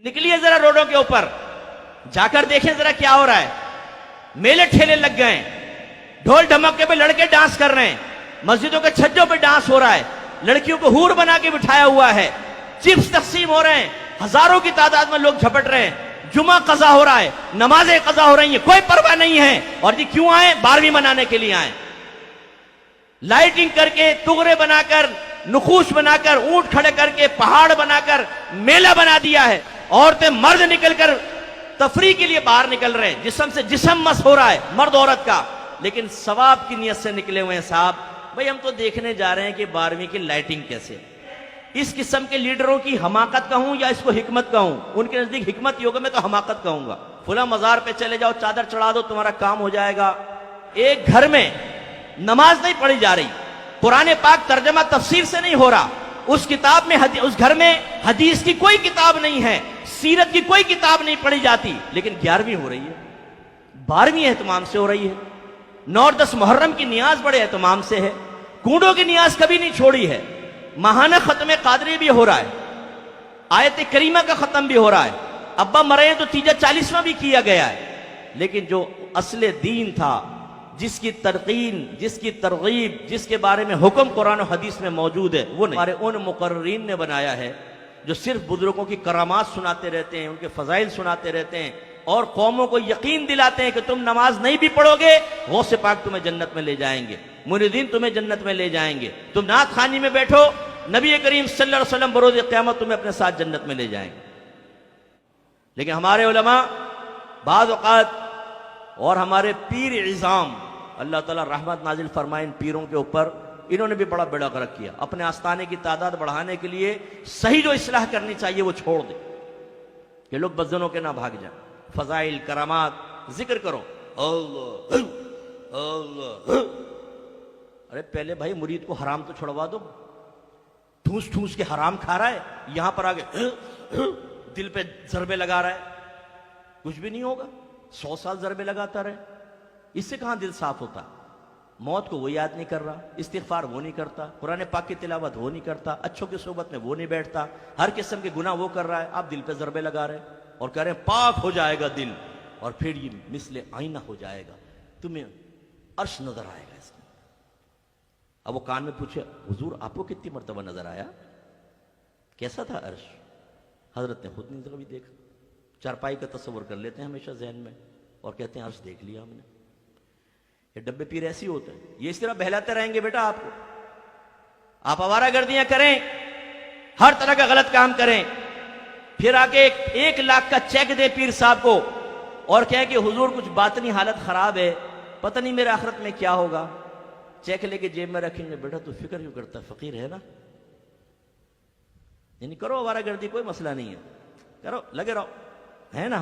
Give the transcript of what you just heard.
نکلیے ذرا روڈوں کے اوپر جا کر دیکھیں ذرا کیا ہو رہا ہے. میلے ٹھیلے لگ گئے ہیں, ڈھول ڈھمکے پہ لڑکے ڈانس کر رہے ہیں, مسجدوں کے چھجوں پہ ڈانس ہو رہا ہے, لڑکیوں کو حور بنا کے بٹھایا ہوا ہے, چپس تقسیم ہو رہے ہیں, ہزاروں کی تعداد میں لوگ جھپٹ رہے ہیں, جمعہ قضا ہو رہا ہے, نمازیں قضا ہو رہی ہیں, کوئی پرواہ نہیں ہے. اور جی کیوں آئے؟ 12ویں منانے کے لیے آئے. لائٹنگ کر کے, تغرے بنا کر, نقوش بنا کر, اونٹ کھڑے کر کے, پہاڑ بنا کر میلہ بنا دیا ہے. عورتیں مرد نکل کر تفریح کے لیے باہر نکل رہے ہیں, جسم سے جسم مس ہو رہا ہے مرد عورت کا, لیکن ثواب کی نیت سے نکلے ہوئے ہیں. صاحب بھئی ہم تو دیکھنے جا رہے ہیں کہ 12ویں کی لائٹنگ کیسے. اس قسم کے لیڈروں کی حماقت کہوں یا اس کو حکمت کہوں؟ ان کے نزدیک حکمت ہی ہوگا, میں تو حماقت کہوں گا. فلاں مزار پہ چلے جاؤ, چادر چڑھا دو, تمہارا کام ہو جائے گا. ایک گھر میں نماز نہیں پڑھی جا رہی, قرآن پاک ترجمہ تفسیر سے نہیں ہو رہا, اس کتاب میں اس گھر میں حدیث کی کوئی کتاب نہیں ہے, سیرت کی کوئی کتاب نہیں پڑھی جاتی, لیکن 11ویں ہو رہی ہے, 12ویں اہتمام سے ہو رہی ہے. 9 اور 10 محرم کی نیاز بڑے اہتمام سے ہے, کنڈوں کی نیاز کبھی نہیں چھوڑی ہے, ماہانہ ختم قادری بھی ہو رہا ہے, آیت کریمہ کا ختم بھی ہو رہا ہے, ابا مرے ہیں تو تیجا 40واں بھی کیا گیا ہے. لیکن جو اصل دین تھا, جس کی ترقین, جس کی ترغیب, جس کے بارے میں حکم قرآن و حدیث میں موجود ہے, وہ ہمارے ان مقررین نے بنایا ہے جو صرف بزرگوں کی کرامات سناتے رہتے ہیں, ان کے فضائل سناتے رہتے ہیں, اور قوموں کو یقین دلاتے ہیں کہ تم نماز نہیں بھی پڑھو گے غوث پاک تمہیں جنت میں لے جائیں گے, مریدین تمہیں جنت میں لے جائیں گے, تم نعت خوانی میں بیٹھو, نبی کریم صلی اللہ علیہ وسلم بروز قیامت تمہیں اپنے ساتھ جنت میں لے جائیں گے. لیکن ہمارے علماء بعض اوقات اور ہمارے پیر عظام, اللہ تعالیٰ رحمت نازل فرمائے ان پیروں کے اوپر, انہوں نے بھی بڑا بیڑا غرق کیا. اپنے آستانے کی تعداد بڑھانے کے لیے صحیح جو اصلاح کرنی چاہیے وہ چھوڑ دیں کہ لوگ بدزنوں کے نہ بھاگ جائیں. فضائل, کرامات ذکر کرو, اللہ اللہ. ارے پہلے بھائی مرید کو حرام تو چھڑوا دو, ٹھوس ٹھوس کے حرام کھا رہا ہے, یہاں پر آگے دل پہ ضربے لگا رہا ہے, کچھ بھی نہیں ہوگا. 100 سال ضربے لگاتا رہے, اس سے کہاں دل صاف ہوتا؟ موت کو وہ یاد نہیں کر رہا, استغفار وہ نہیں کرتا, قرآن پاک کی تلاوت وہ نہیں کرتا, اچھوں کی صحبت میں وہ نہیں بیٹھتا, ہر قسم کے گناہ وہ کر رہا ہے. آپ دل پہ ضربے لگا رہے ہیں اور کہہ رہے ہیں پاک ہو جائے گا دل, اور پھر یہ مثل آئینہ ہو جائے گا, تمہیں عرش نظر آئے گا اس میں. اب وہ کان میں پوچھے, حضور آپ کو کتنی مرتبہ نظر آیا, کیسا تھا عرش؟ حضرت نے خود نہیں کبھی دیکھا, چارپائی کا تصور کر لیتے ہیں ہمیشہ ذہن میں اور کہتے ہیں عرش دیکھ لیا ہم نے. یہ ڈبے پیر ایسی ہوتے ہیں, یہ اس طرح بہلاتے رہیں گے بیٹا آپ کو. آپ آوارہ گردیاں کریں, ہر طرح کا غلط کام کریں, پھر آگے 1 لاکھ کا چیک دے پیر صاحب کو اور کہیں کہ حضور کچھ باطنی حالت خراب ہے, پتہ نہیں میرے آخرت میں کیا ہوگا. چیک لے کے جیب میں رکھیں گے, بیٹا تو فکر کیوں کرتا, فقیر ہے نا, یعنی کرو آوارہ گردی, کوئی مسئلہ نہیں ہے, کرو, لگے رہو, ہے نا.